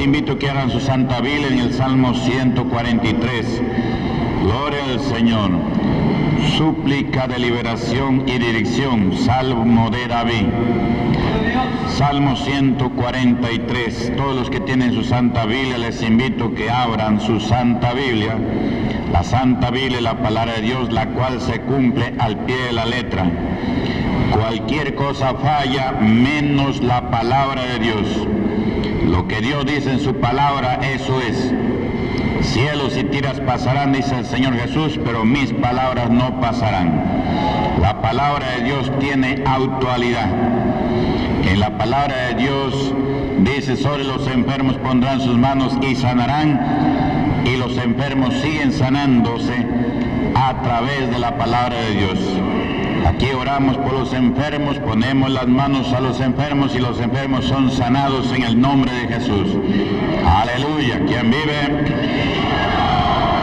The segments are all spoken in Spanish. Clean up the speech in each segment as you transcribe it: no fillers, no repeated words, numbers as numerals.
invito a que hagan su Santa Biblia en el Salmo 143. Gloria al Señor. Súplica de liberación y dirección. Salmo de David. Salmo 143. Todos los que tienen su Santa Biblia, les invito a que abran su Santa Biblia. La Santa Biblia es la palabra de Dios, la cual se cumple al pie de la letra. Cualquier cosa falla, menos la palabra de Dios. Lo que Dios dice en su palabra, eso es. Cielos y tierras pasarán, dice el Señor Jesús, pero mis palabras no pasarán. La palabra de Dios tiene autoridad. En la palabra de Dios dice: sobre los enfermos pondrán sus manos y sanarán, y los enfermos siguen sanándose a través de la palabra de Dios. Aquí oramos por los enfermos, ponemos las manos a los enfermos y los enfermos son sanados en el nombre de Jesús. Aleluya. ¿Quién vive?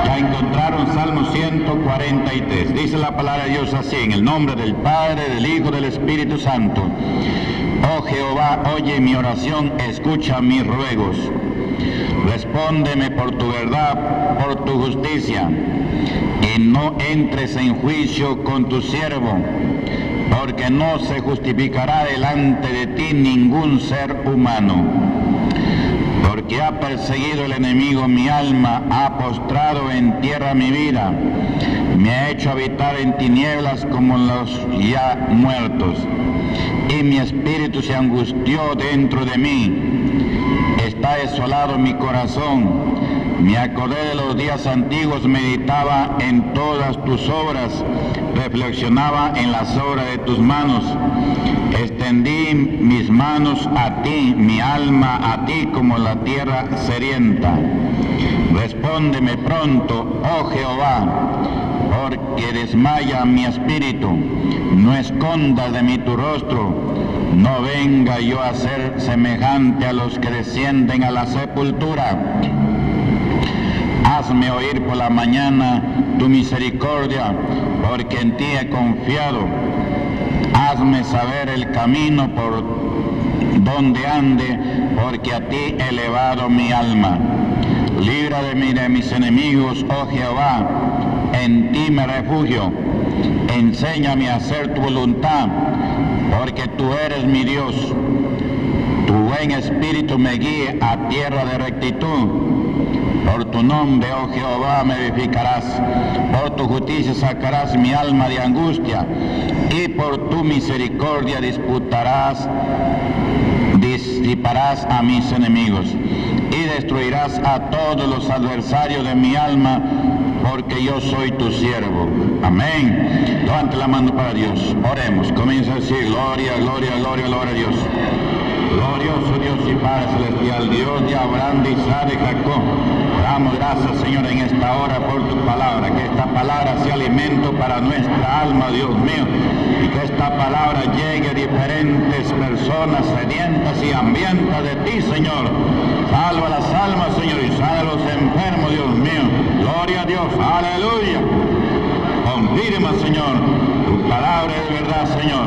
Ya encontraron Salmo 143. Dice la palabra de Dios así: en el nombre del Padre, del Hijo, del Espíritu Santo. Oh Jehová, oye mi oración, escucha mis ruegos. Respóndeme por tu verdad, por tu justicia, y no entres en juicio con tu siervo, porque no se justificará delante de ti ningún ser humano. Porque ha perseguido el enemigo mi alma, ha postrado en tierra mi vida, me ha hecho habitar en tinieblas como los ya muertos, y mi espíritu se angustió dentro de mí. Está desolado mi corazón. Me acordé de los días antiguos, meditaba en todas tus obras, reflexionaba en las obras de tus manos. Extendí mis manos a ti, mi alma a ti como la tierra sedienta. Respóndeme pronto, oh Jehová, porque desmaya mi espíritu. No escondas de mí tu rostro, no venga yo a ser semejante a los que descienden a la sepultura. Hazme oír por la mañana tu misericordia, porque en ti he confiado. Hazme saber el camino por donde ande, porque a ti he elevado mi alma. Libra de mí de mis enemigos, oh Jehová, en ti me refugio. Enséñame a hacer tu voluntad, porque tú eres mi Dios. Tu buen espíritu me guíe a tierra de rectitud. Por tu nombre, oh Jehová, me vivificarás. Por tu justicia sacarás mi alma de angustia, y por tu misericordia disiparás a mis enemigos, y destruirás a todos los adversarios de mi alma, porque yo soy tu siervo. Amén. Levante la mano para Dios. Oremos. Comienza a decir: gloria, gloria, gloria, gloria a Dios. Glorioso Dios y Padre Celestial, Dios de Abraham, de Isaac, de Jacob. Damos gracias, Señor, en esta hora por tu palabra. Que esta palabra sea alimento para nuestra alma, Dios mío. Y que esta palabra llegue a diferentes personas sedientas y hambrientas de ti, Señor. Salva las almas, Señor, y sana a los enfermos, Dios mío. Gloria a Dios. Aleluya. Confirma, Señor, tu palabra es verdad, Señor.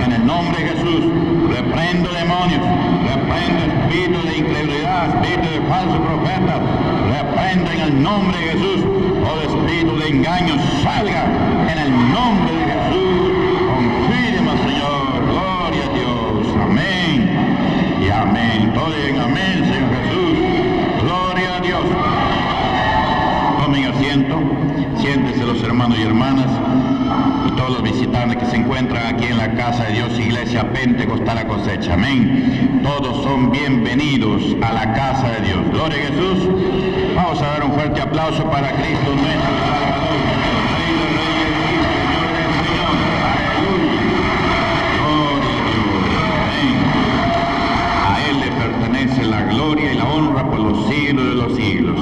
En el nombre de Jesús, reprendo demonios, reprendo espíritu de incredulidad, espíritu de falsos profetas, reprendo en el nombre de Jesús, todo espíritu de engaño salga en el nombre de Jesús. Confirma, Señor, gloria a Dios, amén y amén. Todo en amén, Señor Jesús, gloria a Dios. Tomen asiento, siéntense los hermanos y hermanas, y todos los visitantes que se encuentran aquí en la casa de Dios, Iglesia Pentecostal La Cosecha. Amén. Todos son bienvenidos a la casa de Dios. Gloria a Jesús. Vamos a dar un fuerte aplauso para Cristo nuestro Salvador, Rey de Reyes y Señor del Señor. Aleluya. Gloria a Dios. Amén. A Él le pertenece la gloria y la honra por los siglos de los siglos.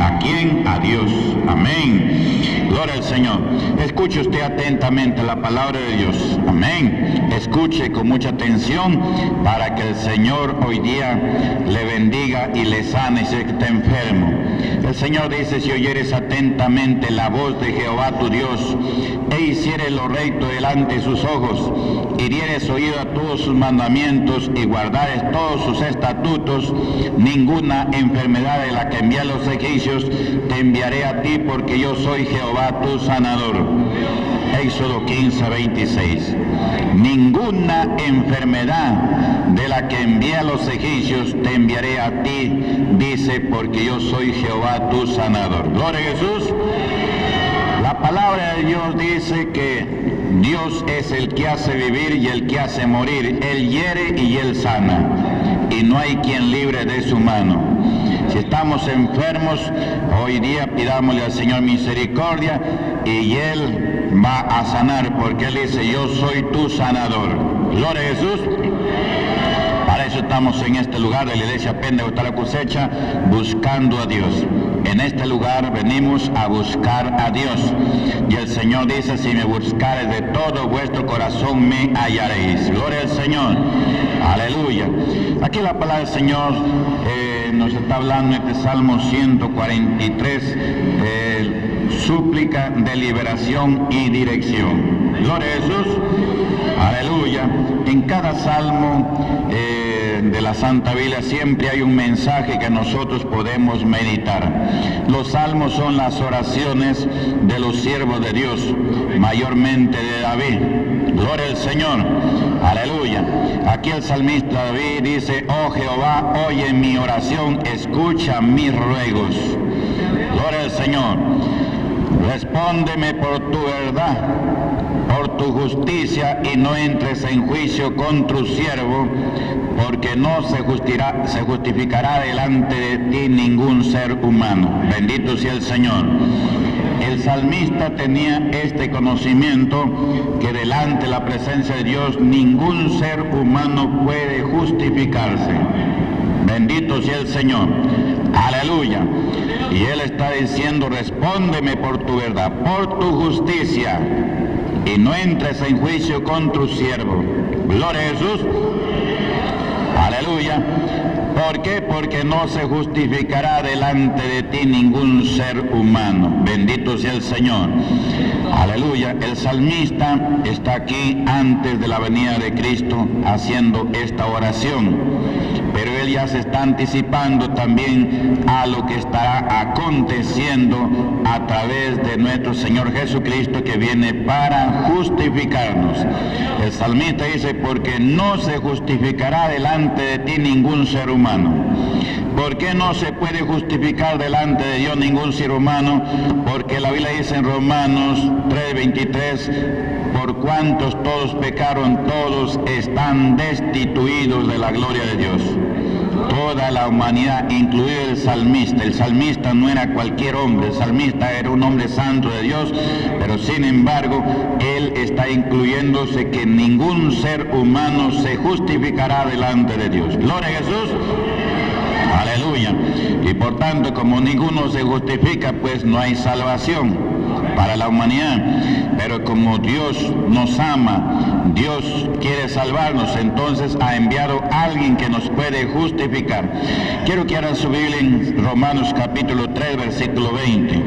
¿A quién? A Dios. Amén. Gloria al Señor. Escuche usted atentamente la palabra de Dios. Amén. Escuche con mucha atención para que el Señor hoy día le bendiga y le sane si está enfermo. El Señor dice: si oyeres atentamente la voz de Jehová tu Dios, e hicieres lo recto delante de sus ojos, y dieres oído a todos sus mandamientos, y guardares todos sus estatutos, ninguna enfermedad de la que envié a los egipcios te enviaré a ti, porque yo soy Jehová tu sanador. Éxodo 15:26. Ninguna enfermedad de la que envié a los egipcios te enviaré a ti, dice, porque yo soy Jehová tu sanador. Gloria a Jesús. La palabra de Dios dice que Dios es el que hace vivir y el que hace morir. Él hiere y Él sana, y no hay quien libre de su mano. Si estamos enfermos, hoy día pidámosle al Señor misericordia y Él va a sanar, porque Él dice: yo soy tu sanador. Gloria a Jesús. Para eso estamos en este lugar de la iglesia Pentecostal La Cosecha, buscando a Dios. En este lugar venimos a buscar a Dios. Y el Señor dice: si me buscares de todo vuestro corazón, me hallaréis. Gloria al Señor. Aleluya. Aquí la palabra del Señor nos está hablando en este Salmo 143, súplica de liberación y dirección. Gloria a Jesús. Aleluya. En cada salmo de la Santa Biblia siempre hay un mensaje que nosotros podemos meditar. Los salmos son las oraciones de los siervos de Dios, mayormente de David. Gloria al Señor. Aleluya. Aquí el salmista David dice: oh Jehová, oye mi oración, escucha mis ruegos. Gloria al Señor. Respóndeme por tu verdad, por tu justicia, y no entres en juicio con tu siervo, porque no se justificará delante de ti ningún ser humano. Bendito sea el Señor. El salmista tenía este conocimiento, que delante de la presencia de Dios ningún ser humano puede justificarse. Bendito sea el Señor. Aleluya. Y Él está diciendo: respóndeme por tu verdad, por tu justicia, y no entres en juicio con tu siervo. Gloria a Jesús. Aleluya. ¿Por qué? Porque no se justificará delante de ti ningún ser humano. Bendito sea el Señor. Aleluya. El salmista está aquí antes de la venida de Cristo haciendo esta oración, pero él ya se está anticipando también a lo que estará aconteciendo a través de nuestro Señor Jesucristo, que viene para justificarnos. El salmista dice: porque no se justificará delante de ti ningún ser humano. ¿Por qué no se puede justificar delante de Dios ningún ser humano? Porque la Biblia dice en Romanos 3:23: por cuantos todos pecaron, todos están destituidos de la gloria de Dios. Toda la humanidad, incluido el salmista. El salmista no era cualquier hombre, el salmista era un hombre santo de Dios, pero sin embargo, él está incluyéndose que ningún ser humano se justificará delante de Dios. Gloria a Jesús. Aleluya. Y por tanto, como ninguno se justifica, pues no hay salvación para la humanidad. Pero como Dios nos ama, Dios quiere salvarnos, entonces ha enviado a alguien que nos puede justificar. Quiero que abran su Biblia en Romanos capítulo 3, versículo 20.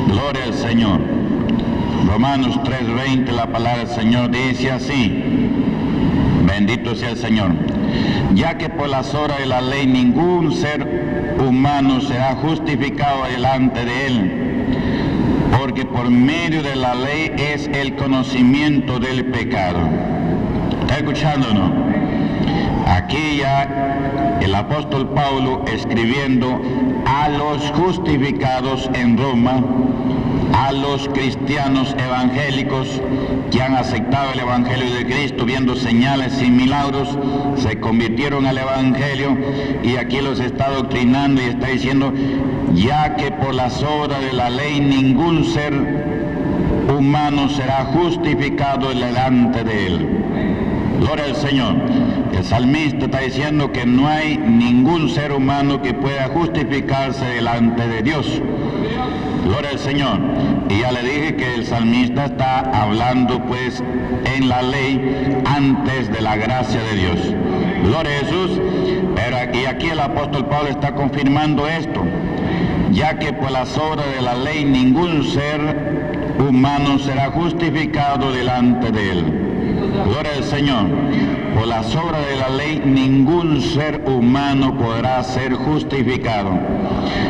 Gloria al Señor. Romanos 3:20, la palabra del Señor dice así: bendito sea el Señor. Ya que por las obras de la ley ningún ser humano será justificado delante de Él, porque por medio de la ley es el conocimiento del pecado. ¿Está escuchándonos? Aquí ya el apóstol Pablo, escribiendo a los justificados en Roma, a los cristianos evangélicos que han aceptado el evangelio de Cristo, viendo señales y milagros, se convirtieron al evangelio, y aquí los está doctrinando y está diciendo: ya que por las obras de la ley ningún ser humano será justificado delante de él. Gloria al Señor. El salmista está diciendo que no hay ningún ser humano que pueda justificarse delante de Dios. Gloria al Señor. Y ya le dije que el salmista está hablando pues en la ley antes de la gracia de Dios. Gloria a Jesús. Pero aquí el apóstol Pablo está confirmando esto, ya que por las obras de la ley ningún ser humano será justificado delante de él. Gloria al Señor. Por las obras de la ley ningún ser humano podrá ser justificado.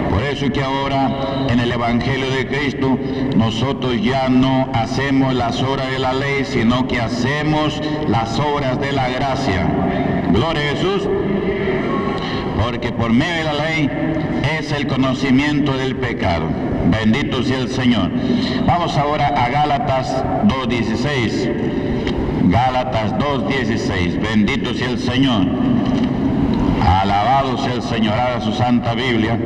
Por eso es que ahora en el Evangelio de Cristo nosotros ya no hacemos las obras de la ley, sino que hacemos las obras de la gracia. Gloria a Jesús. Porque por medio de la ley es el conocimiento del pecado. Bendito sea el Señor. Vamos ahora a Gálatas 2:16. Gálatas 2:16. Bendito sea el Señor. Alabado sea el Señor. Abra su santa Biblia.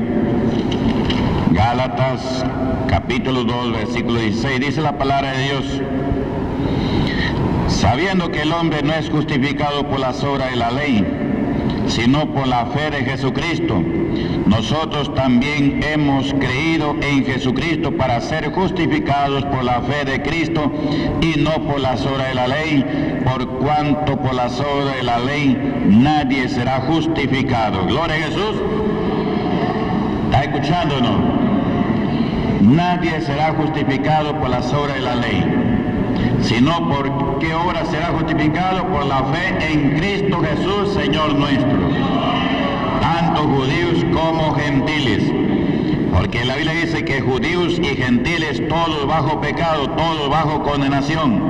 Gálatas capítulo 2, versículo 16. Dice la palabra de Dios: sabiendo que el hombre no es justificado por las obras de la ley, sino por la fe de Jesucristo, nosotros también hemos creído en Jesucristo para ser justificados por la fe de Cristo y no por las obras de la ley, por cuanto por las obras de la ley nadie será justificado. Gloria a Jesús. ¿Está escuchando o no? Nadie será justificado por las obras de la ley, sino por qué obra será justificado: por la fe en Cristo Jesús, Señor nuestro, tanto judíos como gentiles. Porque la Biblia dice que judíos y gentiles, todos bajo pecado, todos bajo condenación.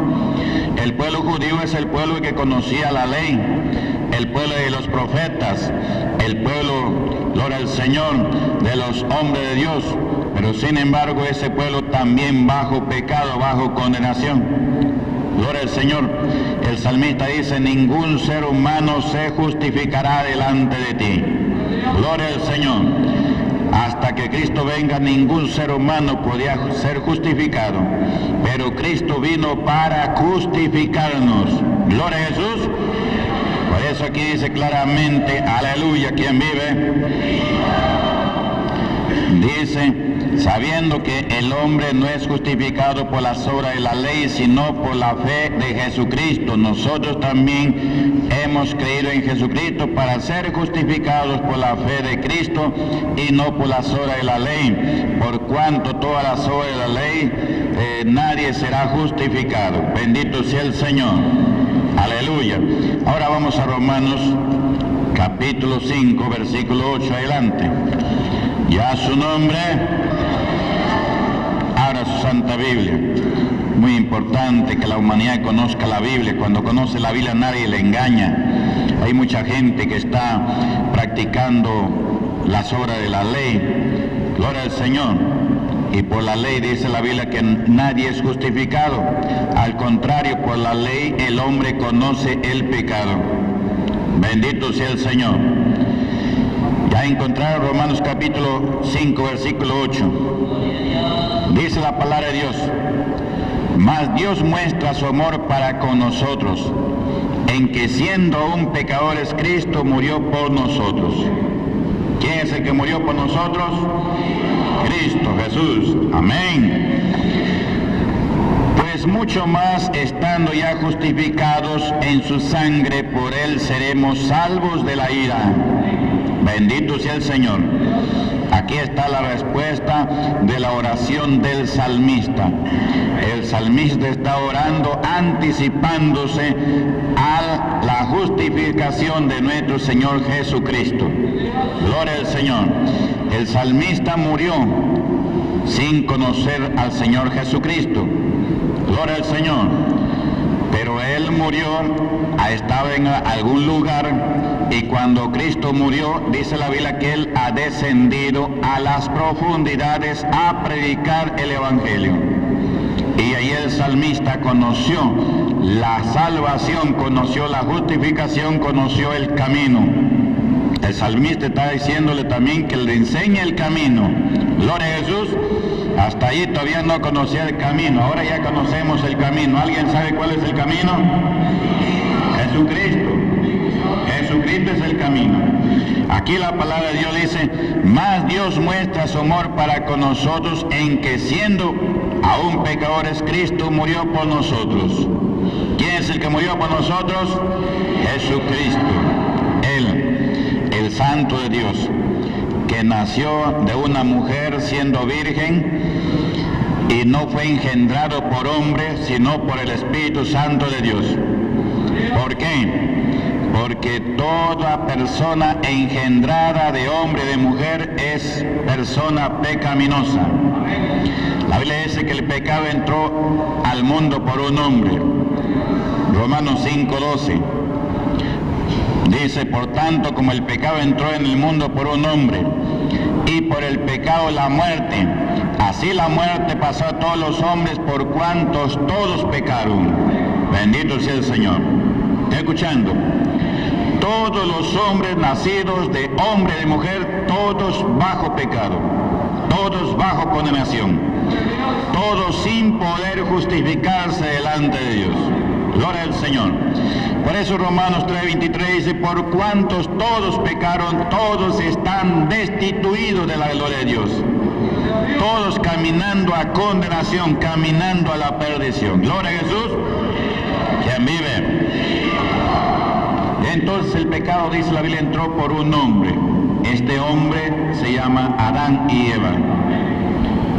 El pueblo judío es el pueblo que conocía la ley, el pueblo de los profetas, el pueblo, gloria al Señor, de los hombres de Dios. Pero sin embargo ese pueblo también bajo pecado, bajo condenación. Gloria al Señor. El salmista dice: ningún ser humano se justificará delante de ti. Gloria al Señor. Hasta que Cristo venga, ningún ser humano podía ser justificado. Pero Cristo vino para justificarnos. Gloria a Jesús. Por eso aquí dice claramente: aleluya, ¿quién vive? Dice: sabiendo que el hombre no es justificado por las obras de la ley, sino por la fe de Jesucristo, nosotros también hemos creído en Jesucristo para ser justificados por la fe de Cristo y no por las obras de la ley, por cuanto todas las obras de la ley nadie será justificado. Bendito sea el Señor. Aleluya. Ahora vamos a Romanos capítulo 5, versículo 8 adelante. Ya su nombre. Abra su Santa Biblia. Muy importante que la humanidad conozca la Biblia. Cuando conoce la Biblia nadie le engaña. Hay mucha gente que está practicando las obras de la ley. Gloria al Señor. Y por la ley dice la Biblia que nadie es justificado. Al contrario, por la ley el hombre conoce el pecado. Bendito sea el Señor. Ya encontraron Romanos capítulo 5, versículo 8. Dice la palabra de Dios: mas Dios muestra su amor para con nosotros, en que siendo aún pecadores, Cristo murió por nosotros. ¿Quién es el que murió por nosotros? Cristo Jesús. Amén. Pues mucho más, estando ya justificados en su sangre, por él seremos salvos de la ira. Bendito sea el Señor. Aquí está la respuesta de la oración del salmista. El salmista está orando anticipándose a la justificación de nuestro Señor Jesucristo. Gloria al Señor. El salmista murió sin conocer al Señor Jesucristo. Gloria al Señor. Pero él murió, estaba en algún lugar, y cuando Cristo murió, dice la Biblia que él ha descendido a las profundidades a predicar el Evangelio. Y ahí el salmista conoció la salvación, conoció la justificación, conoció el camino. El salmista está diciéndole también que le enseñe el camino. Gloria a Jesús. Hasta ahí todavía no conocía el camino, ahora ya conocemos el camino. ¿Alguien sabe cuál es el camino? Jesucristo. Jesucristo es el camino. Aquí la palabra de Dios dice, mas Dios muestra su amor para con nosotros en que siendo aún pecadores, Cristo murió por nosotros. ¿Quién es el que murió por nosotros? Jesucristo. Él, el Santo de Dios, que nació de una mujer siendo virgen y no fue engendrado por hombre, sino por el Espíritu Santo de Dios. ¿Por qué? Porque toda persona engendrada de hombre y de mujer es persona pecaminosa. La Biblia dice que el pecado entró al mundo por un hombre. Romanos 5:12 dice, por tanto, como el pecado entró en el mundo por un hombre, y por el pecado la muerte, así la muerte pasó a todos los hombres por cuantos todos pecaron. Bendito sea el Señor. ¿Está escuchando? Todos los hombres nacidos de hombre y de mujer, todos bajo pecado, todos bajo condenación, todos sin poder justificarse delante de Dios. Gloria al Señor. Por eso Romanos 3:23 dice, por cuantos todos pecaron, todos están destituidos de la gloria de Dios. Todos caminando a condenación, caminando a la perdición. Gloria a Jesús. ¿Quién vive? Entonces el pecado, dice la Biblia, entró por un hombre. Este hombre se llama Adán y Eva.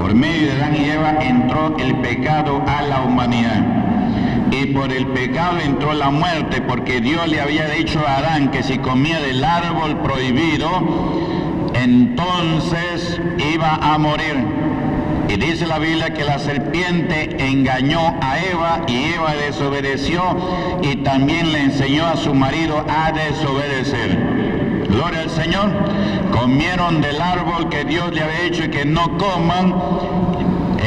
Por medio de Adán y Eva entró el pecado a la humanidad. Y por el pecado entró la muerte, porque Dios le había dicho a Adán que si comía del árbol prohibido, entonces iba a morir. Y dice la Biblia que la serpiente engañó a Eva y Eva desobedeció y también le enseñó a su marido a desobedecer. Gloria al Señor. Comieron del árbol que Dios le había dicho que no coman,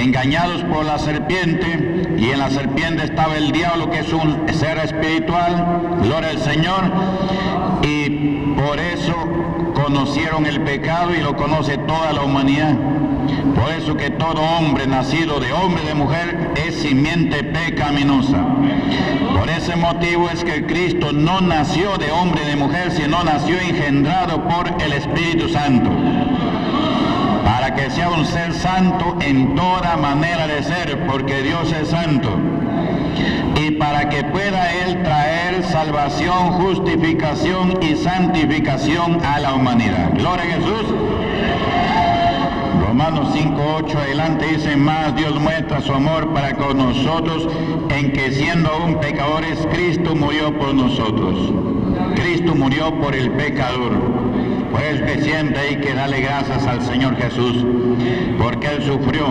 engañados por la serpiente, y en la serpiente estaba el diablo, que es un ser espiritual. Gloria al Señor. Y por eso conocieron el pecado y lo conoce toda la humanidad. Por eso que todo hombre nacido de hombre y de mujer es simiente pecaminosa. Por ese motivo es que Cristo no nació de hombre y de mujer, sino nació engendrado por el Espíritu Santo, para que sea un ser santo en toda manera de ser, porque Dios es santo, y para que pueda Él traer salvación, justificación y santificación a la humanidad. Gloria a Jesús. Romanos 5:8 adelante dice, más Dios muestra su amor para con nosotros en que siendo aún pecadores, Cristo murió por nosotros. Cristo murió por el pecador. Pues que siempre hay que darle gracias al Señor Jesús, porque Él sufrió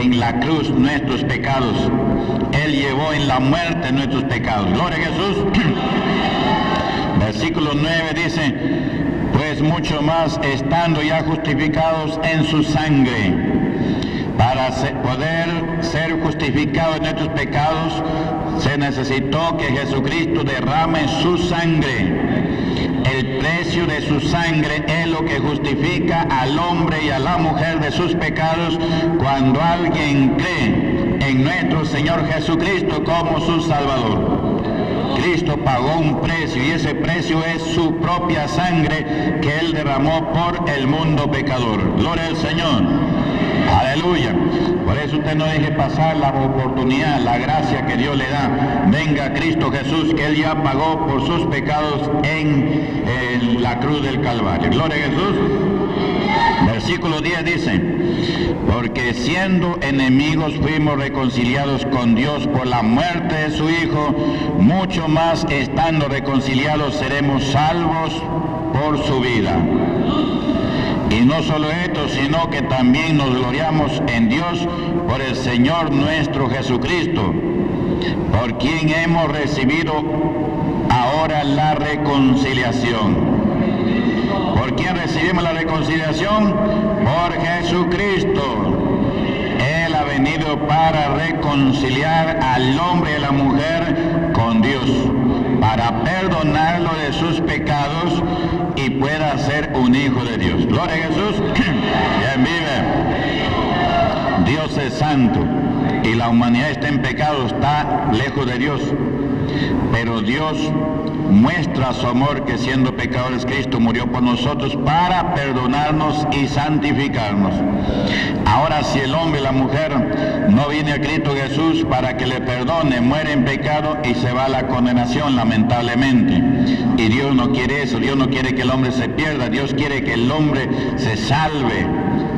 en la cruz nuestros pecados. Él llevó en la muerte nuestros pecados. Gloria a Jesús. Versículo 9 dice, pues mucho más estando ya justificados en su sangre, para poder ser justificados en nuestros pecados, se necesitó que Jesucristo derrame su sangre. El precio de su sangre es lo que justifica al hombre y a la mujer de sus pecados cuando alguien cree en nuestro Señor Jesucristo como su Salvador. Cristo pagó un precio y ese precio es su propia sangre que Él derramó por el mundo pecador. Gloria al Señor. Aleluya. Por eso usted no deje pasar la oportunidad, la gracia que Dios le da. Venga a Cristo Jesús, que Él ya pagó por sus pecados en la cruz del Calvario. Gloria a Jesús. Versículo 10 dice, porque siendo enemigos fuimos reconciliados con Dios por la muerte de su Hijo, mucho más estando reconciliados seremos salvos por su vida. Y no solo esto, sino que también nos gloriamos en Dios por el Señor nuestro Jesucristo, por quien hemos recibido ahora la reconciliación. ¿Por quién recibimos la reconciliación? Por Jesucristo. Él ha venido para reconciliar al hombre y a la mujer con Dios, para perdonarlo de sus pecados y pueda ser un hijo de Dios. Gloria a Jesús. Bien vive. Dios es santo y la humanidad está en pecado, está lejos de Dios. Pero Dios muestra su amor, que siendo pecadores Cristo murió por nosotros para perdonarnos y santificarnos. Ahora, si el hombre y la mujer no viene a Cristo Jesús para que le perdone, muere en pecado y se va a la condenación, lamentablemente. Y Dios no quiere eso. Dios no quiere que el hombre se pierda. Dios quiere que el hombre se salve.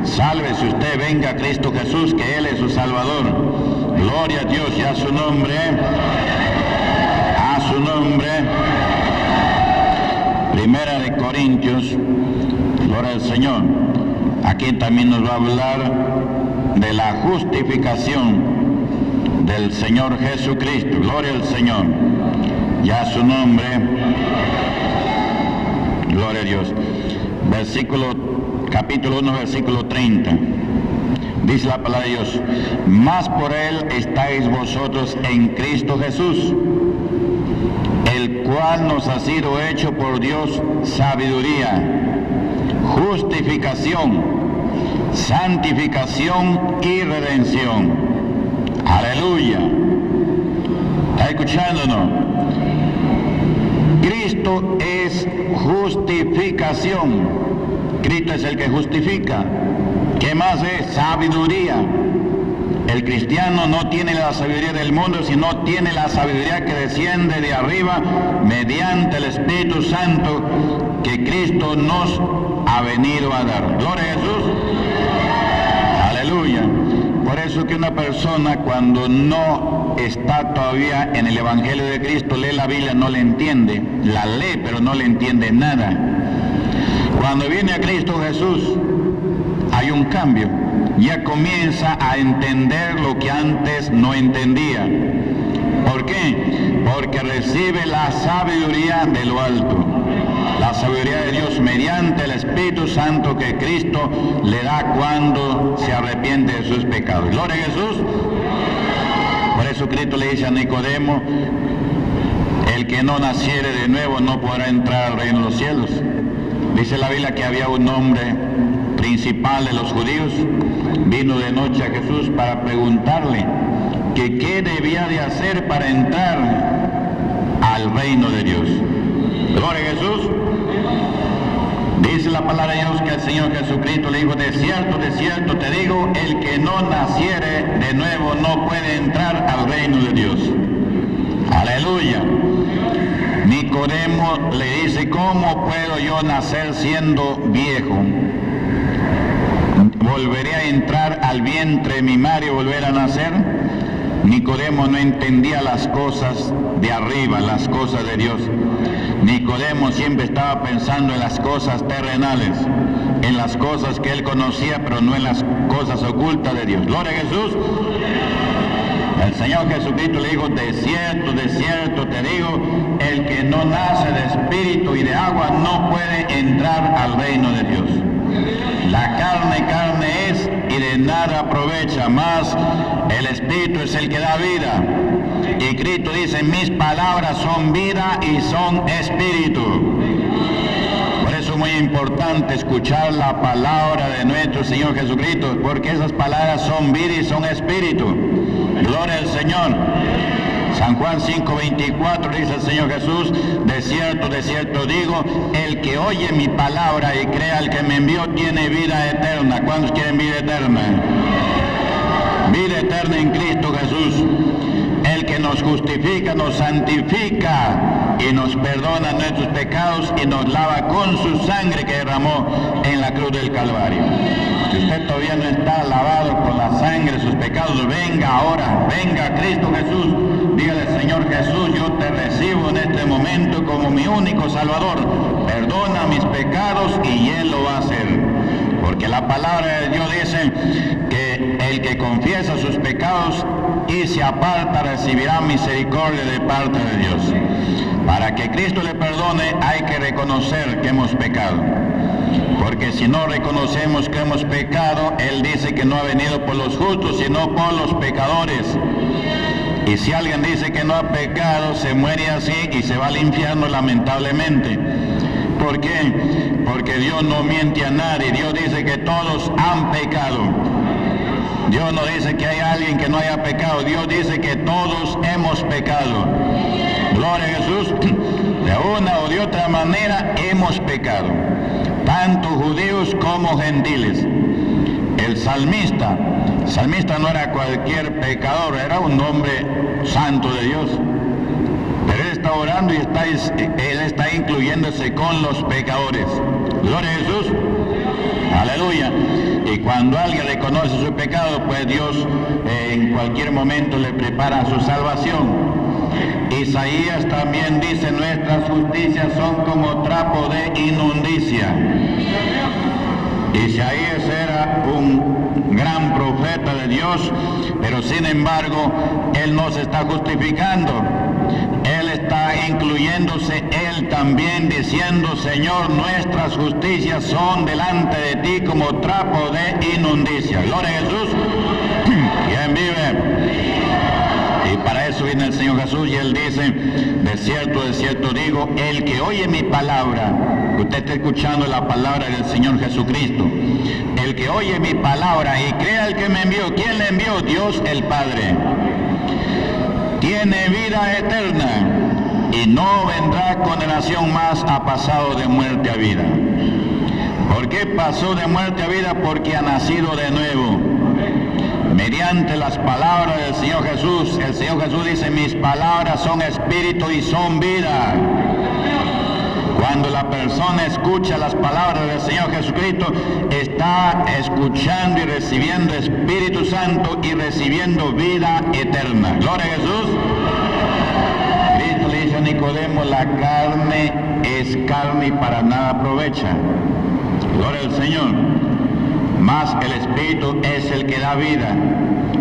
Sálvese usted, venga a Cristo Jesús, que Él es su Salvador. Gloria a Dios y a su nombre. A su nombre. Primera de Corintios, gloria al Señor. Aquí también nos va a hablar de la justificación del Señor Jesucristo. Gloria al Señor. Y a su nombre. Gloria a Dios. Capítulo 1, versículo 30. Dice la palabra de Dios: mas por Él estáis vosotros en Cristo Jesús, el cual nos ha sido hecho por Dios sabiduría, justificación, santificación y redención. Aleluya. ¿Está escuchándonos? Cristo es justificación. Cristo es el que justifica. ¿Qué más es? Sabiduría. El cristiano no tiene la sabiduría del mundo, sino tiene la sabiduría que desciende de arriba mediante el Espíritu Santo que Cristo nos ha venido a dar. Gloria a Jesús. Aleluya. Por eso que una persona, cuando no está todavía en el Evangelio de Cristo, lee la Biblia, no le entiende. La lee, pero no le entiende nada. Cuando viene a Cristo Jesús, hay un cambio. Ya comienza a entender lo que antes no entendía. ¿Por qué? Porque recibe la sabiduría de lo alto. La sabiduría de Dios mediante el Espíritu Santo que Cristo le da cuando se arrepiente de sus pecados. Gloria a Jesús. Por eso Cristo le dice a Nicodemo: el que no naciere de nuevo no podrá entrar al reino de los cielos. Dice la Biblia que había un hombre principal de los judíos, vino de noche a Jesús para preguntarle que qué debía de hacer para entrar al reino de Dios. Gloria a Jesús. Dice la palabra de Dios que el Señor Jesucristo le dijo: de cierto te digo, el que no naciere de nuevo no puede entrar al reino de Dios. Aleluya. Nicodemo le dice: ¿cómo puedo yo nacer siendo viejo? ¿Volveré a entrar al vientre de mi madre y volver a nacer? Nicodemo no entendía las cosas de arriba, las cosas de Dios. Nicodemo siempre estaba pensando en las cosas terrenales, en las cosas que él conocía, pero no en las cosas ocultas de Dios. Gloria a Jesús. El Señor Jesucristo le dijo: de cierto te digo, el que no nace de espíritu y de agua no puede entrar al reino de Dios. La carne es y de nada aprovecha, más el Espíritu es el que da vida. Y Cristo dice: mis palabras son vida y son espíritu. Por eso es muy importante escuchar la palabra de nuestro Señor Jesucristo, porque esas palabras son vida y son espíritu. Gloria al Señor. San Juan 5:24 dice el Señor Jesús: de cierto digo, el que oye mi palabra y crea al que me envió tiene vida eterna. ¿Cuántos quieren vida eterna? Vida eterna en Cristo Jesús. El que nos justifica, nos santifica y nos perdona nuestros pecados y nos lava con su sangre que derramó en la cruz del Calvario. Si usted todavía no está lavado con la sangre de sus pecados, venga ahora, venga a Cristo Jesús. Dígale: Señor Jesús, yo te recibo en este momento como mi único Salvador. Perdona mis pecados y Él lo va a hacer. Porque la palabra de Dios dice que el que confiesa sus pecados y se aparta recibirá misericordia de parte de Dios. Para que Cristo le perdone hay que reconocer que hemos pecado. Porque si no reconocemos que hemos pecado, Él dice que no ha venido por los justos, sino por los pecadores. Y si alguien dice que no ha pecado, se muere así y se va al infierno, lamentablemente. ¿Por qué? Porque Dios no miente a nadie. Dios dice que todos han pecado. Dios no dice que hay alguien que no haya pecado. Dios dice que todos hemos pecado. Gloria a Jesús. De una o de otra manera hemos pecado, tanto judíos como gentiles. El salmista no era cualquier pecador, era un hombre santo de Dios. Pero él está orando y él está incluyéndose con los pecadores. Gloria a Jesús. Aleluya. Y cuando alguien reconoce su pecado, pues Dios en cualquier momento le prepara su salvación. Isaías también dice: nuestras justicias son como trapo de inmundicia. Isaías era un gran profeta de Dios, pero sin embargo, él no se está justificando. Él está incluyéndose él también, diciendo: Señor, nuestras justicias son delante de ti como trapo de inmundicia. Gloria a Jesús. ¿Quién vive? Y para eso viene el Señor Jesús y Él dice: de cierto digo, el que oye mi palabra, usted está escuchando la palabra del Señor Jesucristo, el que oye mi palabra y crea el que me envió. ¿Quién le envió? Dios el Padre. Tiene vida eterna y no vendrá condenación más, ha pasado de muerte a vida. ¿Por qué pasó de muerte a vida? Porque ha nacido de nuevo. Mediante las palabras del Señor Jesús. El Señor Jesús dice: mis palabras son espíritu y son vida. Cuando la persona escucha las palabras del Señor Jesucristo, está escuchando y recibiendo Espíritu Santo y recibiendo vida eterna. Gloria a Jesús. Cristo le dice a Nicodemo: la carne es carne y para nada aprovecha. Gloria al Señor. Mas el Espíritu es el que da vida.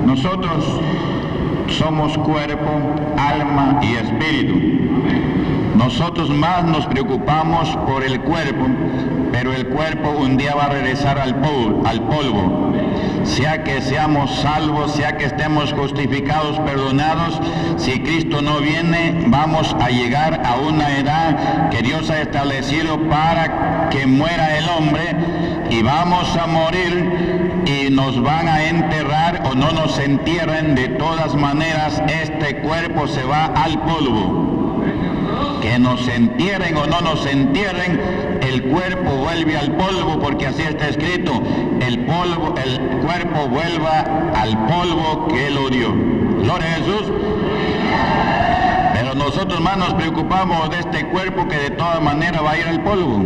Nosotros somos cuerpo, alma y espíritu. Nosotros más nos preocupamos por el cuerpo, pero el cuerpo un día va a regresar al polvo. Sea que seamos salvos, sea que estemos justificados, perdonados, si Cristo no viene, vamos a llegar a una edad que Dios ha establecido para que muera el hombre, y vamos a morir y nos van a enterrar o no nos entierren. De todas maneras, este cuerpo se va al polvo. Que nos entierren o no nos entierren, el cuerpo vuelve al polvo, porque así está escrito: el cuerpo vuelva al polvo que lo dio. Gloria a Jesús. Pero nosotros más nos preocupamos de este cuerpo que de todas maneras va a ir al polvo,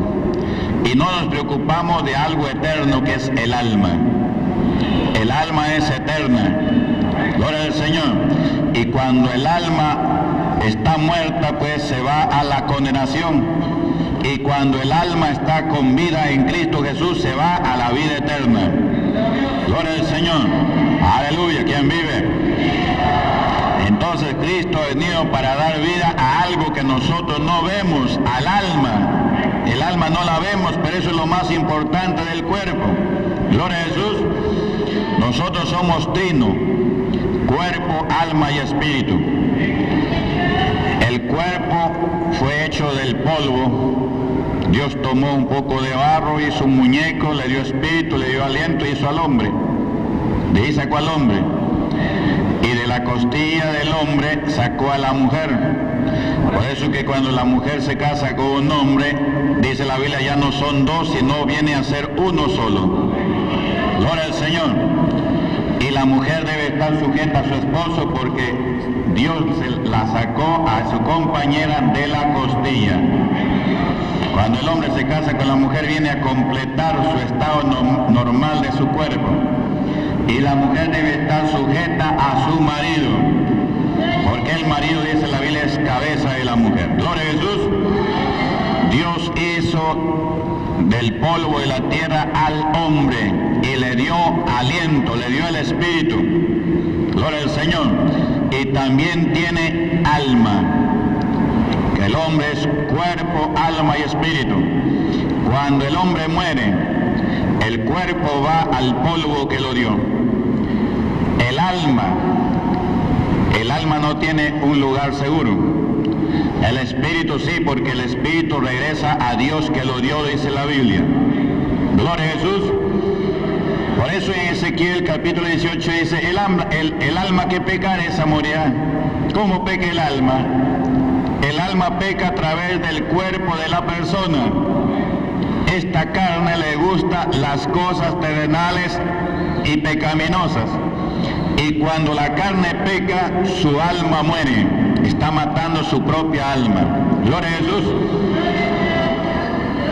y no nos preocupamos de algo eterno que es el alma. El alma es eterna. Gloria al Señor. Y cuando el alma está muerta, pues se va a la condenación. Y cuando el alma está con vida en Cristo Jesús, se va a la vida eterna. Gloria al Señor. Aleluya. ¿Quién vive? Entonces Cristo ha venido para dar vida a algo que nosotros no vemos, al alma. El alma no la vemos, pero eso es lo más importante del cuerpo. Gloria a Jesús. Nosotros somos trino: cuerpo, alma y espíritu. El cuerpo fue hecho del polvo. Dios tomó un poco de barro, hizo un muñeco, le dio espíritu, le dio aliento y hizo al hombre. De ahí sacó al hombre. Y de la costilla del hombre sacó a la mujer. Por eso que cuando la mujer se casa con un hombre, dice la Biblia, ya no son dos, sino viene a ser uno solo. Gloria al Señor. Y la mujer debe estar sujeta a su esposo, porque Dios la sacó a su compañera de la costilla. Cuando el hombre se casa con la mujer, viene a completar su estado normal de su cuerpo. Y la mujer debe estar sujeta a su marido, porque el marido, dice la Biblia, es cabeza de la mujer. Gloria a Jesús. Dios hizo del polvo de la tierra al hombre y le dio aliento, le dio el espíritu. Gloria al Señor. Y también tiene alma. El hombre es cuerpo, alma y espíritu. Cuando el hombre muere, el cuerpo va al polvo que lo dio. El alma no tiene un lugar seguro. El espíritu sí, porque el espíritu regresa a Dios que lo dio, dice la Biblia. Gloria a Jesús. Por eso en Ezequiel capítulo 18 dice: el alma que pecare, esa morirá. ¿Cómo peca el alma? El alma peca a través del cuerpo de la persona. Esta carne le gusta las cosas terrenales y pecaminosas. Y cuando la carne peca, su alma muere. Está matando su propia alma. Gloria a Jesús.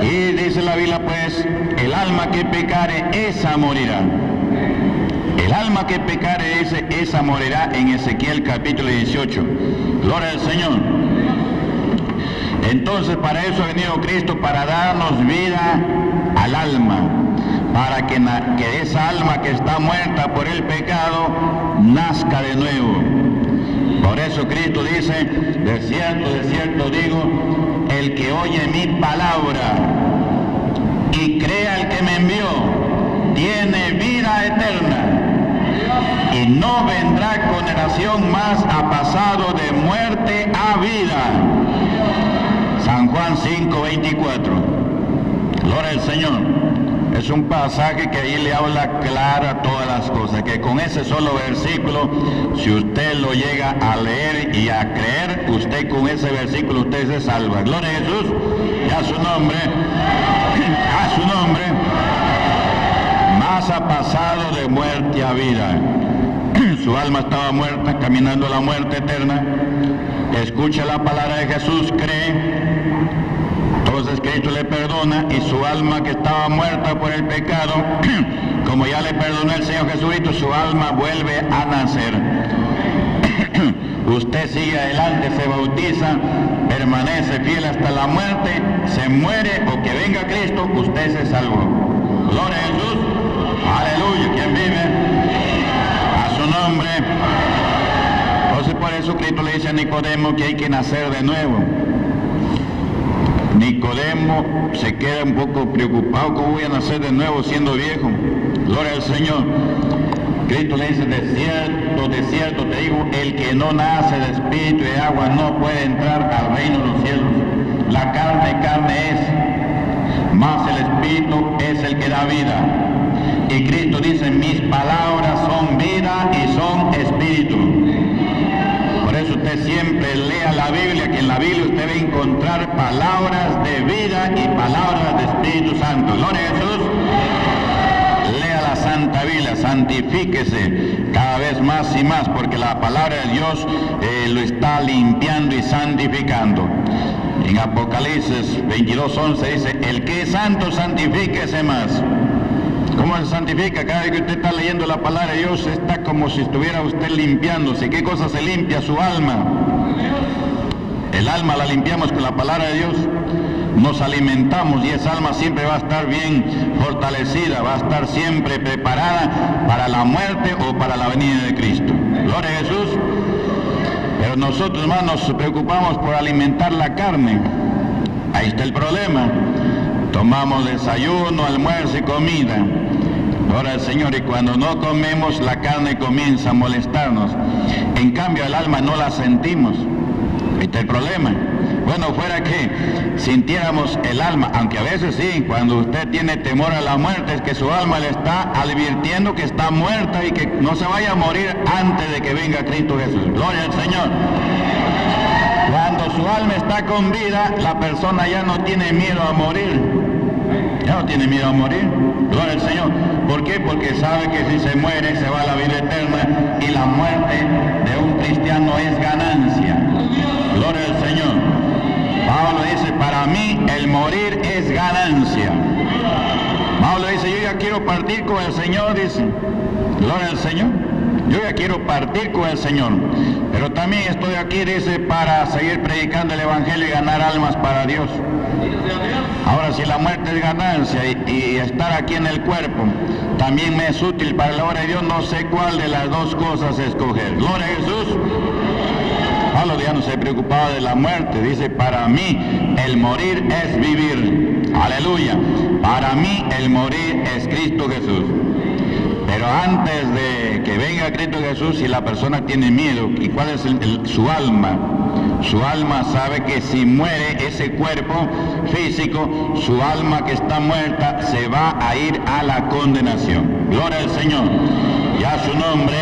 Y dice la Biblia, pues, el alma que pecare, esa morirá. El alma que pecare, esa morirá, en Ezequiel capítulo 18. Gloria al Señor. Entonces, para eso ha venido Cristo, para darnos vida al alma, para que esa alma que está muerta por el pecado nazca de nuevo. Por eso Cristo dice, de cierto digo, el que oye mi palabra y crea el que me envió, tiene vida eterna y no vendrá condenación más, ha pasado de muerte a vida. San Juan 5:24. Gloria al Señor. Es un pasaje que ahí le habla clara todas las cosas, que con ese solo versículo, si usted lo llega a leer y a creer, usted con ese versículo usted se salva. Gloria a Jesús. Y a su nombre, a su nombre, más ha pasado de muerte a vida. Su alma estaba muerta, caminando a la muerte eterna. Escucha la palabra de Jesús, cree. Entonces Cristo le perdona y su alma que estaba muerta por el pecado, como ya le perdonó el Señor Jesucristo, su alma vuelve a nacer. Usted sigue adelante, se bautiza, permanece fiel hasta la muerte, se muere o que venga Cristo, usted se salvó. Gloria a Jesús. Aleluya. ¿Quién vive? A su nombre. Entonces por eso Cristo le dice a Nicodemo que hay que nacer de nuevo. Nicodemo se queda un poco preocupado, ¿cómo voy a nacer de nuevo siendo viejo? Gloria al Señor. Cristo le dice, de cierto te digo, el que no nace de espíritu y de agua no puede entrar al reino de los cielos. La carne es, mas el espíritu es el que da vida. Y Cristo dice, mis palabras son vida y son espíritu. Por eso usted siempre lea la Biblia, que en la Biblia usted va a encontrar palabras de vida y palabras de Espíritu Santo. Gloria a Jesús. Lea la Santa Biblia, santifíquese cada vez más y más, porque la palabra de Dios lo está limpiando y santificando. En Apocalipsis 22:11 dice, el que es santo, santifíquese más. ¿Cómo se santifica? Cada vez que usted está leyendo la palabra de Dios, está como si estuviera usted limpiándose. ¿Qué cosa se limpia? Su alma. El alma la limpiamos con la palabra de Dios. Nos alimentamos y esa alma siempre va a estar bien fortalecida, va a estar siempre preparada para la muerte o para la venida de Cristo. Gloria a Jesús. Pero nosotros, hermanos, nos preocupamos por alimentar la carne. Ahí está el problema. Tomamos desayuno, almuerzo y comida. Gloria al Señor. Y cuando no comemos, la carne comienza a molestarnos. En cambio, el alma no la sentimos. Este es el problema. Bueno, fuera que sintiéramos el alma, aunque a veces sí, cuando usted tiene temor a la muerte, es que su alma le está advirtiendo que está muerta y que no se vaya a morir antes de que venga Cristo Jesús. Gloria al Señor. Cuando su alma está con vida, la persona ya no tiene miedo a morir. Ya no tiene miedo a morir. Gloria al Señor. ¿Por qué? Porque sabe que si se muere, se va a la vida eterna y la muerte de un cristiano es ganancia. Gloria al Señor. Pablo dice, para mí el morir es ganancia. Pablo dice, yo ya quiero partir con el Señor, dice. Gloria al Señor. Yo ya quiero partir con el Señor. Pero también estoy aquí, dice, para seguir predicando el Evangelio y ganar almas para Dios. Ahora, si la muerte es ganancia y estar aquí en el cuerpo también me es útil para la obra de Dios, no sé cuál de las dos cosas escoger. Gloria a Jesús. Pablo ya no se preocupaba de la muerte. Dice, para mí el morir es vivir. Aleluya. Para mí el morir es Cristo Jesús. Pero antes de que venga Cristo Jesús, si la persona tiene miedo, ¿y cuál es su alma? Su alma sabe que si muere ese cuerpo físico, su alma que está muerta se va a ir a la condenación. Gloria al Señor. Y a su nombre.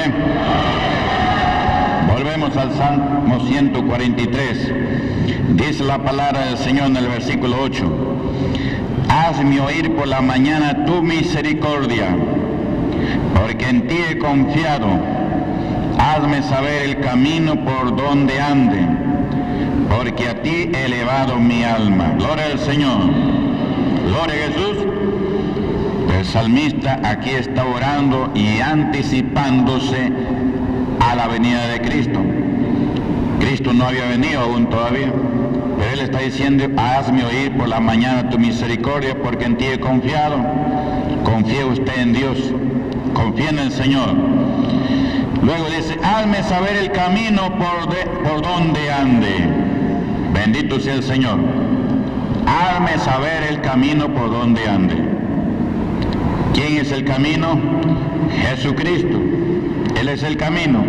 Volvemos al Salmo 143. Dice la palabra del Señor en el versículo 8. Hazme oír por la mañana tu misericordia, porque en ti he confiado. Hazme saber el camino por donde ande, porque a ti he elevado mi alma. Gloria al Señor. Gloria a Jesús. El salmista aquí está orando y anticipándose a la venida de Cristo. Cristo no había venido aún todavía, pero Él está diciendo, hazme oír por la mañana tu misericordia, porque en ti he confiado. Confíe usted en Dios, confíe en el Señor. Luego dice, hazme saber el camino por donde ande. Bendito sea el Señor. Hazme saber el camino por donde ande. ¿Quién es el camino? Jesucristo. Él es el camino.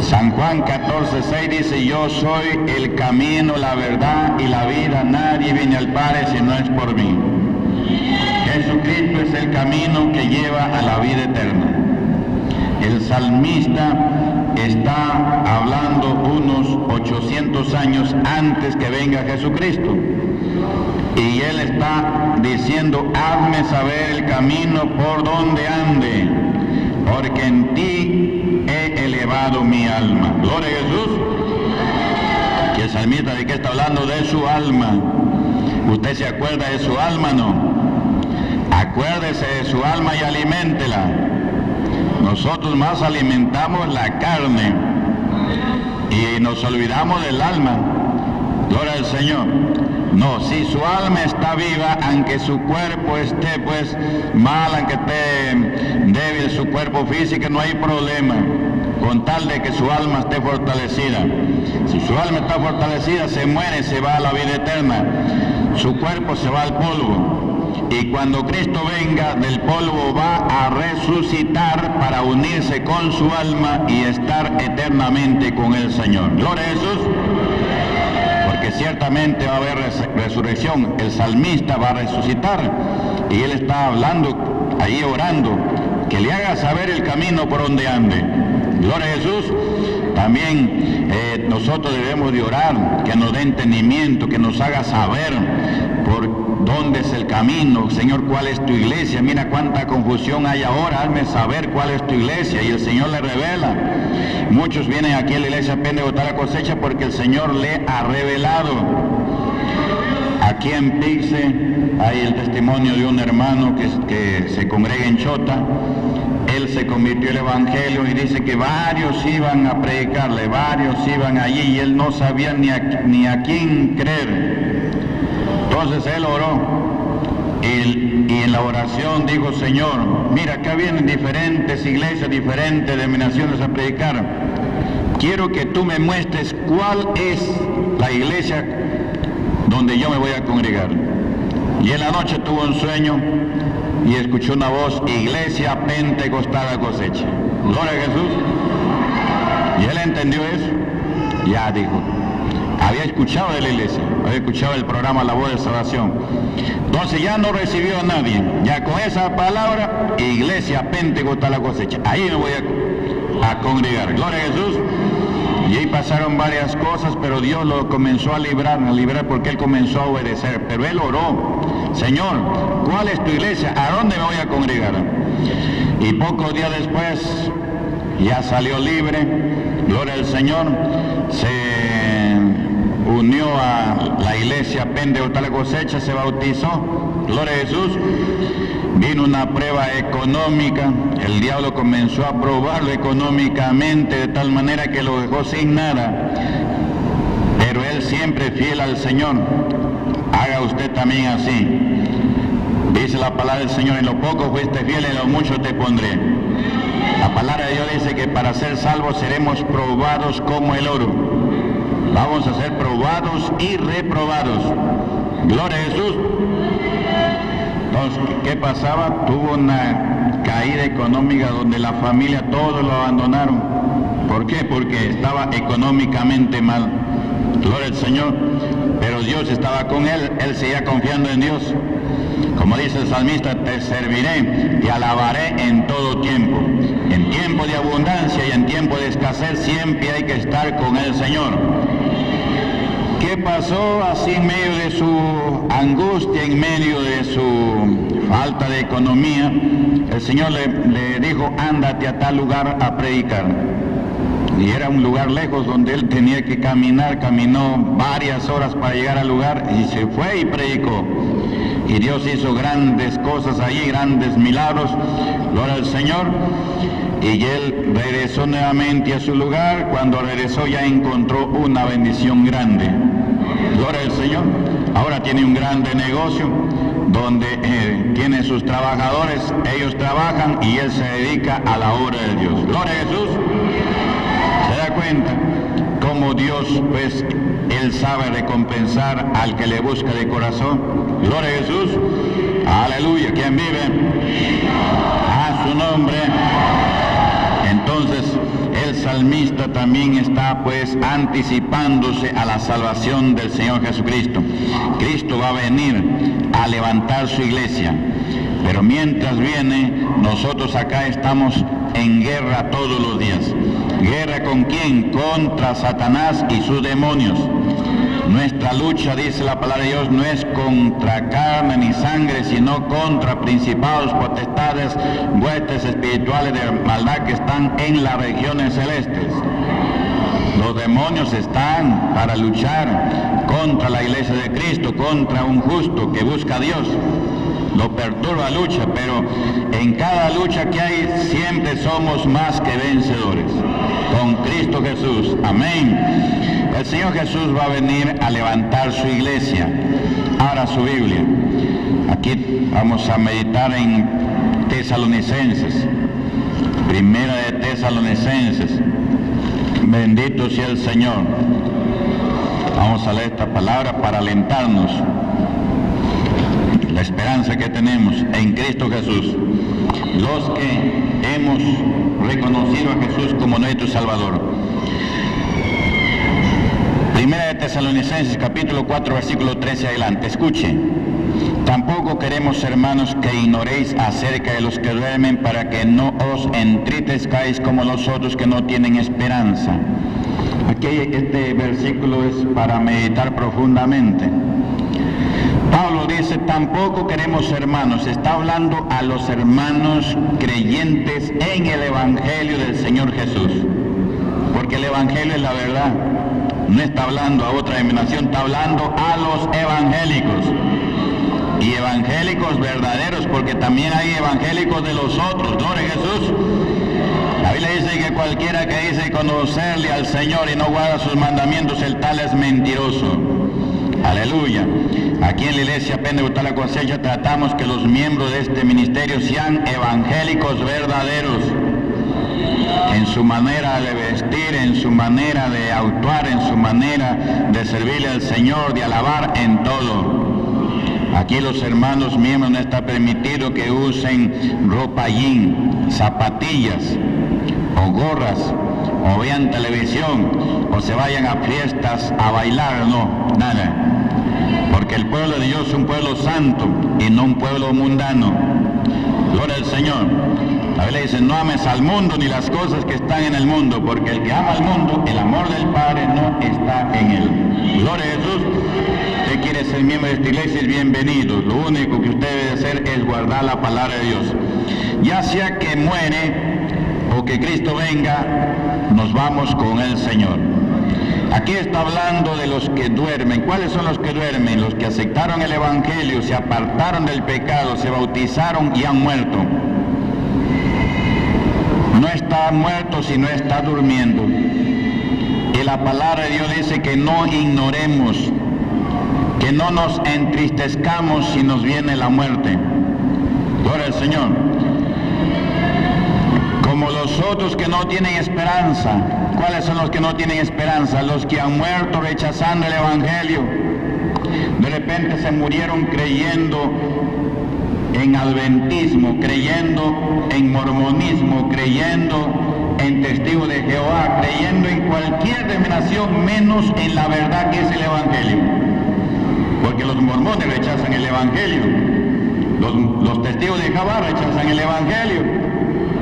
San Juan 14:6 dice, yo soy el camino, la verdad y la vida. Nadie viene al Padre si no es por mí. Jesucristo es el camino que lleva a la vida eterna. El salmista está hablando unos 800 años antes que venga Jesucristo. Y él está diciendo, hazme saber el camino por donde ande, porque en ti he elevado mi alma. Gloria a Jesús. ¿Y el salmista de qué está hablando? De su alma. ¿Usted se acuerda de su alma? No. Acuérdese de su alma y aliméntela. Nosotros más alimentamos la carne y nos olvidamos del alma. Gloria al Señor. No, si su alma está viva, aunque su cuerpo esté pues mal, aunque esté débil su cuerpo físico, no hay problema, con tal de que su alma esté fortalecida. Si su alma está fortalecida, se muere, se va a la vida eterna, su cuerpo se va al polvo. Y cuando Cristo venga, del polvo va a resucitar para unirse con su alma y estar eternamente con el Señor. Gloria a Jesús. Porque ciertamente va a haber resurrección. El salmista va a resucitar. Y él está hablando, ahí orando, que le haga saber el camino por donde ande. Gloria a Jesús. También nosotros debemos de orar, que nos dé entendimiento, que nos haga saber por dónde es el camino. Señor, ¿cuál es tu iglesia? Mira cuánta confusión hay ahora, hazme saber cuál es tu iglesia. Y el Señor le revela. Muchos vienen aquí a la iglesia Pentecostal a cosecha porque el Señor le ha revelado. Aquí en Pixe hay el testimonio de un hermano que se congrega en Chota. Él se convirtió al evangelio y dice que varios iban a predicarle, varios iban allí y él no sabía ni a quién creer. Entonces él oró y en la oración dijo, Señor, mira, acá vienen diferentes iglesias, diferentes denominaciones a predicar. Quiero que tú me muestres cuál es la iglesia donde yo me voy a congregar. Y en la noche tuvo un sueño y escuchó una voz, Iglesia Pentecostal a Cosecha. Gloria a Jesús. Y él entendió eso. Ya dijo, había escuchado de la iglesia, había escuchado el programa La Voz de Salvación. Entonces ya no recibió a nadie. Ya con esa palabra, Iglesia Pentecostal a Cosecha. Ahí me voy a congregar. Gloria a Jesús. Y ahí pasaron varias cosas, pero Dios lo comenzó a librar porque él comenzó a obedecer. Pero él oró, Señor, ¿cuál es tu iglesia? ¿A dónde me voy a congregar? Y pocos días después ya salió libre, gloria al Señor, se unió a la iglesia Pentecostal a Cosecha, se bautizó, gloria a Jesús. Vino una prueba económica, el diablo comenzó a probarlo económicamente de tal manera que lo dejó sin nada, pero él siempre fiel al Señor. Haga usted también así. Dice la palabra del Señor, en lo poco fuiste fiel, en lo mucho te pondré. La palabra de Dios dice que para ser salvos seremos probados como el oro. Vamos a ser probados y reprobados. Gloria a Jesús. Entonces, ¿qué pasaba? Tuvo una caída económica donde la familia todos lo abandonaron. ¿Por qué? Porque estaba económicamente mal. Gloria al Señor. Pero Dios estaba con él seguía confiando en Dios. Como dice el salmista, te serviré, te alabaré en todo tiempo. En tiempo de abundancia y en tiempo de escasez siempre hay que estar con el Señor. ¿Qué pasó así en medio de su angustia, en medio de su falta de economía? El Señor le dijo, ándate a tal lugar a predicar. Y era un lugar lejos donde él tenía que caminar, caminó varias horas para llegar al lugar y se fue y predicó. Y Dios hizo grandes cosas allí, grandes milagros, gloria al Señor. Y él regresó nuevamente a su lugar. Cuando regresó ya encontró una bendición grande. Gloria al Señor. Ahora tiene un grande negocio donde tiene sus trabajadores, ellos trabajan y él se dedica a la obra de Dios. Gloria a Jesús. ¿Se da cuenta cómo Dios, pues, él sabe recompensar al que le busca de corazón? Gloria a Jesús. Aleluya. ¿Quién vive? A su nombre. Entonces, el salmista también está, pues, anticipándose a la salvación del Señor Jesucristo. Cristo va a venir a levantar su iglesia. Pero mientras viene, nosotros acá estamos en guerra todos los días. ¿Guerra con quién? Contra Satanás y sus demonios. Nuestra lucha, dice la palabra de Dios, no es contra carne ni sangre, sino contra principados, potestades, huestes espirituales de maldad que están en las regiones celestes. Los demonios están para luchar contra la iglesia de Cristo, contra un justo que busca a Dios. Lo perturba la lucha, pero en cada lucha que hay siempre somos más que vencedores. Con Cristo Jesús. Amén. El Señor Jesús va a venir a levantar su iglesia. Abra su Biblia. Aquí vamos a meditar en Tesalonicenses. Primera de Tesalonicenses. Bendito sea el Señor. Vamos a leer esta palabra para alentarnos. La esperanza que tenemos en Cristo Jesús. Los que hemos reconocido a Jesús como nuestro Salvador. Primera de Tesalonicenses, capítulo 4, versículo 13 adelante. Escuche. Tampoco queremos, hermanos, que ignoréis acerca de los que duermen, para que no os entristezcáis como los otros que no tienen esperanza. Aquí este versículo es para meditar profundamente. Pablo dice, tampoco queremos, hermanos, está hablando a los hermanos creyentes en el Evangelio del Señor Jesús, porque el Evangelio es la verdad, no está hablando a otra denominación, está hablando a los evangélicos, y evangélicos verdaderos, porque también hay evangélicos de los otros, gloria a Jesús. La Biblia dice que cualquiera que dice conocerle al Señor y no guarda sus mandamientos, el tal es mentiroso. Aleluya. Aquí en la iglesia Pentecostal La Cosecha tratamos que los miembros de este ministerio sean evangélicos verdaderos en su manera de vestir, en su manera de actuar, en su manera de servirle al Señor, de alabar en todo. Aquí los hermanos miembros no está permitido que usen ropa jean, zapatillas o gorras, o vean televisión, o se vayan a fiestas a bailar, no, nada. Porque el pueblo de Dios es un pueblo santo y no un pueblo mundano. Gloria al Señor. La Biblia dice, no ames al mundo ni las cosas que están en el mundo, porque el que ama al mundo, el amor del Padre no está en él. Gloria a Jesús. Usted quiere ser miembro de esta iglesia, es bienvenido. Lo único que usted debe hacer es guardar la palabra de Dios. Ya sea que muere o que Cristo venga, nos vamos con el Señor. Aquí está hablando de los que duermen. ¿Cuáles son los que duermen? Los que aceptaron el Evangelio, se apartaron del pecado, se bautizaron y han muerto. No está muerto, sino está durmiendo. Y la palabra de Dios dice que no ignoremos, que no nos entristezcamos si nos viene la muerte. Gloria al Señor. Como los otros que no tienen esperanza. ¿Cuáles son los que no tienen esperanza? Los que han muerto rechazando el Evangelio. De repente se murieron creyendo en adventismo, creyendo en mormonismo, creyendo en testigos de Jehová, creyendo en cualquier denominación menos en la verdad que es el Evangelio. Porque los mormones rechazan el Evangelio. Los testigos de Jehová rechazan el Evangelio.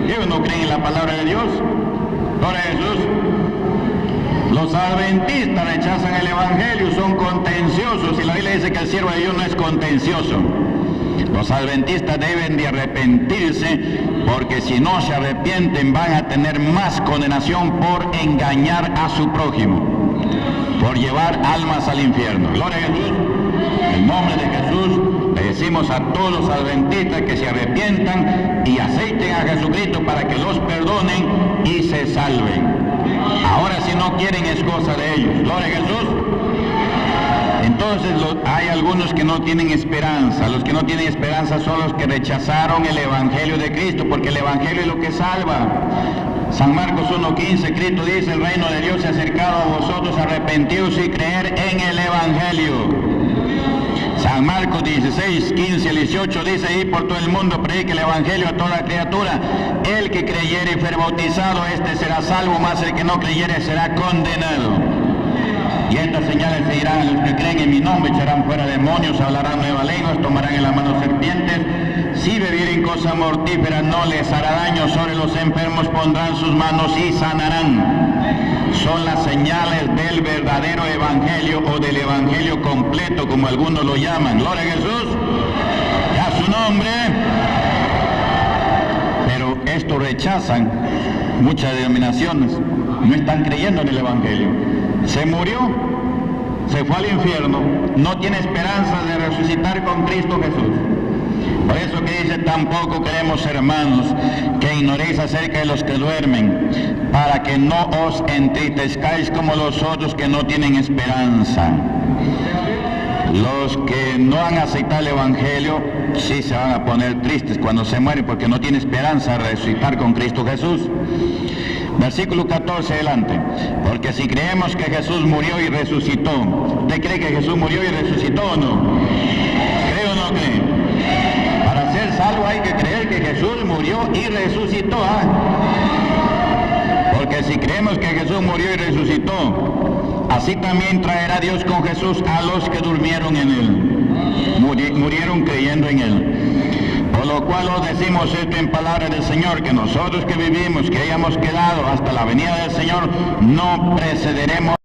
Ellos no creen en la palabra de Dios. Gloria a Jesús. Los adventistas rechazan el Evangelio, son contenciosos, y la Biblia dice que el siervo de Dios no es contencioso. Los adventistas deben de arrepentirse, porque si no se arrepienten van a tener más condenación por engañar a su prójimo, por llevar almas al infierno. Gloria a Jesús. En el nombre de Jesús le decimos a todos los adventistas que se arrepientan y acepten a Jesucristo para que los perdonen y se salven. Ahora si no quieren es cosa de ellos. Gloria a Jesús. Entonces hay algunos que no tienen esperanza. Los que no tienen esperanza son los que rechazaron el Evangelio de Cristo, porque el Evangelio es lo que salva. San Marcos 1:15, Cristo dice: el reino de Dios se ha acercado a vosotros, arrepentidos y creer en el Evangelio. San Marcos 16:15 al 18 dice: y por todo el mundo predique el Evangelio a toda criatura. El que creyere y fuere bautizado, este será salvo, mas el que no creyere será condenado. Y estas señales seguirán a los que creen en mi nombre: echarán fuera demonios, hablarán nuevas lenguas, tomarán en la mano serpientes, si bebieren cosa mortífera no les hará daño, sobre los enfermos pondrán sus manos y sanarán. Son las señales del verdadero evangelio, o del evangelio completo, como algunos lo llaman. Gloria a Jesús, y a su nombre. Pero esto rechazan muchas denominaciones, no están creyendo en el evangelio. Se murió, se fue al infierno, no tiene esperanza de resucitar con Cristo Jesús. Por eso que dice: tampoco queremos, hermanos, que ignoréis acerca de los que duermen, para que no os entristezcáis como los otros que no tienen esperanza. Los que no han aceptado el Evangelio sí se van a poner tristes cuando se mueren, porque no tienen esperanza de resucitar con Cristo Jesús. Versículo 14 adelante. Porque si creemos que Jesús murió y resucitó, ¿usted cree que Jesús murió y resucitó o no? ¿Cree o no cree? Para ser salvo hay que creer que Jesús murió y resucitó. Porque si creemos que Jesús murió y resucitó, así también traerá Dios con Jesús a los que durmieron en él, murieron creyendo en él. Por lo cual os decimos esto en palabra del Señor, que nosotros que vivimos, que hayamos quedado hasta la venida del Señor, no precederemos